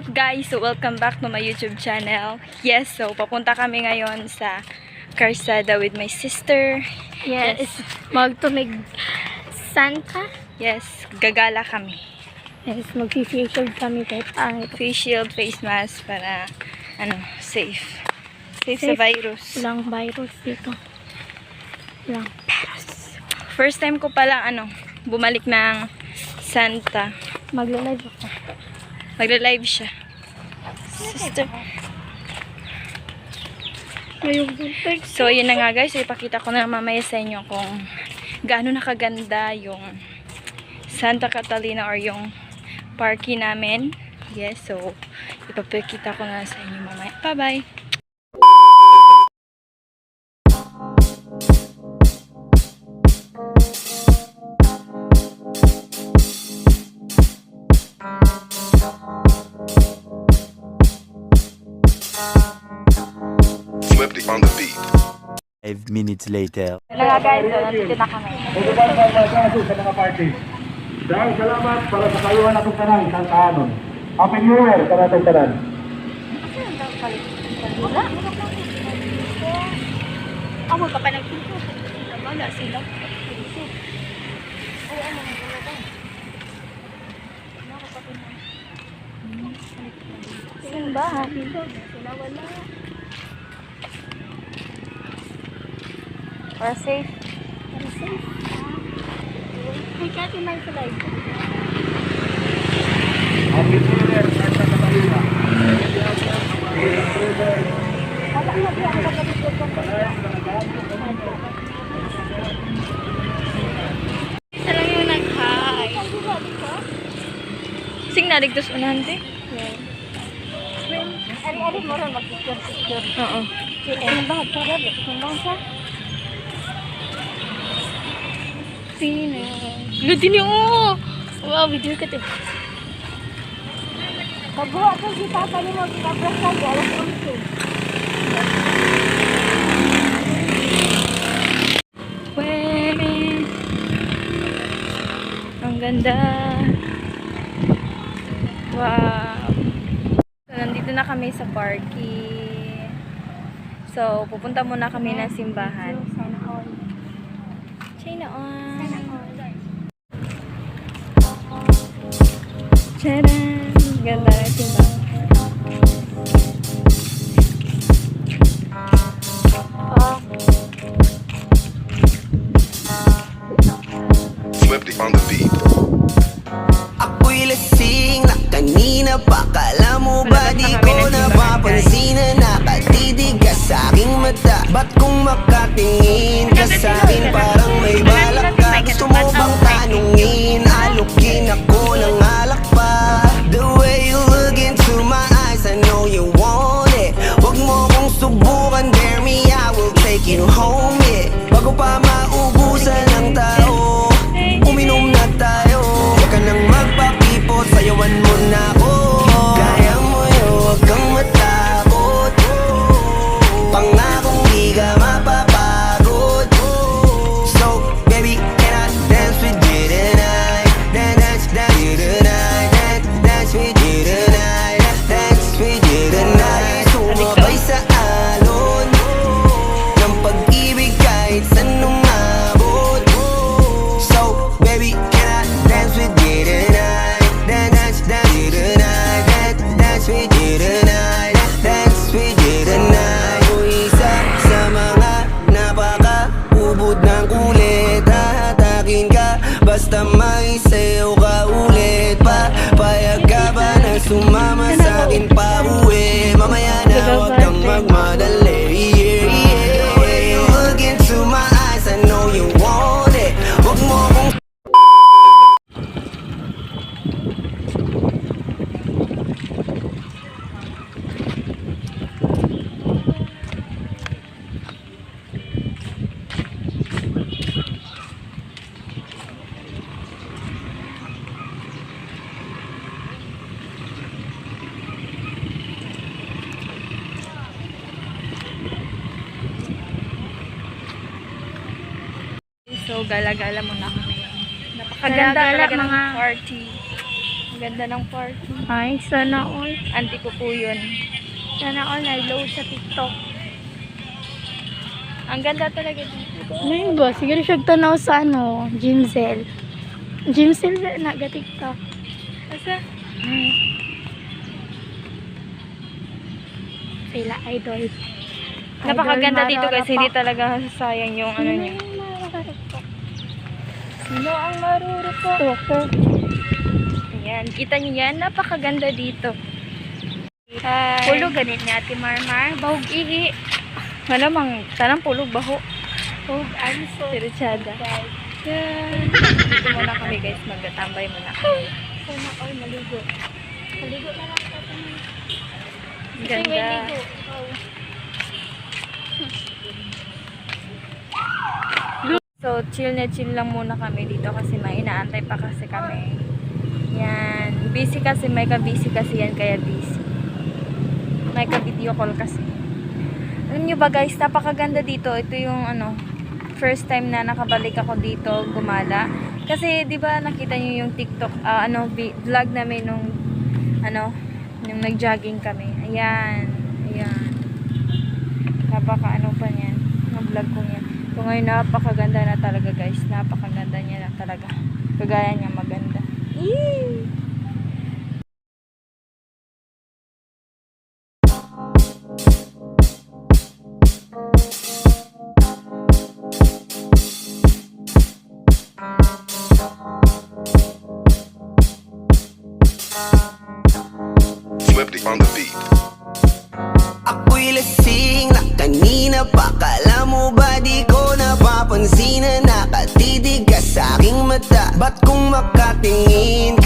up guys? So welcome back to my YouTube channel. Yes, so papunta kami ngayon sa Karsada with my sister. Yes. Magtumig Santa. Yes, gagala kami. Yes, mag-facial kami kahit pangit. Face shield, face mask para safe. Safe sa virus. Walang virus dito. Walang virus. First time ko palang bumalik ng Santa. Magla-live ako. Magla-live siya. Sister. So, yun na nga guys. Ipakita ko na mamaya sa inyo kung gaano nakaganda yung Santa Catalina or yung parky namin. Yes, so ipapakita ko na sa inyo mamaya. Bye-bye! On the beat. 5 minutes later. Wala guys, so nandito na kami. Sa mga party. Dahil salamat para sa kayuhan na itong tanan, isang kaanon. Happy New Year sa natong tanan. Ako ka pa nagpito. Wala sila. Simbahan. Sila wala. Para safe. Para safe. May kati may sa live. Happy New Year sa Catalina. Isa lang yung nag-hi. Sing naligtos unahan te? Ari-ari mo rin mag-picture-picture. Oo. Simbahan ka rin. Simbahan ka. Sino? Ganda niyo! Wow, video ka te. Pagbuha ko si Papa ni mo, pinaprasa ko, alas 11. Weh! Ang ganda! Wow! So, nandito na kami sa parky. So, pupunta muna kami ng simbahan. Sana all. China on! Sana all. Tcharan! Ganda ng simbahan. Swifty on the beat. Ako'y lasing na kanina pa. Kala mo ba di ko napapansin na nakatidigas sa aking mata? Ba't kung makatingin ka sa akin parang may balak ka? Gusto mo bang tanungin? Alukin ako ng alak pa. The way you look into my eyes, I know you want it. Huwag mo kong subukan, dare me, I will take you home, yeah. Bago pa maubusan ng tao, uminom na tayo. Huwag ka nang magpakipot, sayawan mo na ako. Kaya mo yun, huwag kang matakot. Pangakong di ka mapapagod. So, baby, can I dance with you tonight? Dance with you tonight. Dance with you tonight. Dance with you tonight. Sumabay sa alon ng pag-ibig kahit saan umabot. So, baby, can I dance with you tonight? Dance with you tonight. Dance with you tonight. Dance with you tonight. O isa sa mga napaka-ubod ng kulit. Hahatakin ka basta may sayo ka ulit pa. Payag ka ba na sumama sa akin pa uwi? Mamaya na huwag kang magmadali. The way you look into my eyes, I know you want it. Huwag mo kong So, gala-gala muna kami. Napakaganda Gala-gala, talaga ng mga- party. Ang ganda ng party. Ay, sana all. Auntie ko po yun. Sana all na-load sa TikTok. Ang ganda talaga dito. Ano ba? Siguro siya tanaw sa ano, Jimzel. Jimzel na ga TikTok. Asa? Sila idol. Napakaganda Idol dito guys. Marara Hindi pa. talaga sayang yung ano niya. Sino ang marurupok? Ayan. Kita niyo yan? Napakaganda dito. Hi. Pulo ganit ni Ate Marmar. Bahog ihi. Malamang, tanang pulog baho. Bahog anso. Siritsada. Yan. Dito muna kami guys. Magtatambay muna kami. Sana all maligo. Maligo na lang sa tanan. Ganda. So, chill na chill lang muna kami dito kasi may inaantay pa kasi kami. Yan. Busy kasi, may ka-busy kasi yan, kaya busy. May ka-video call kasi. Alam nyo ba guys, napakaganda dito. Ito yung ano, first time na nakabalik ako dito, gumala. Kasi, di ba nakita nyo yung TikTok, vlog namin nung, yung nag-jogging kami. Ayan. Ayan. Napaka pa niyan. Yung vlog ko niyan. So ngayon napakaganda na talaga guys. Napakaganda niya na talaga. Kagaya niya maganda. Yee! Swifty on the beat. Ako'y lasing na kanina pa. Kala mo ba di ko napapansin na nakatitig ka sa aking mata? Ba't kung makatingin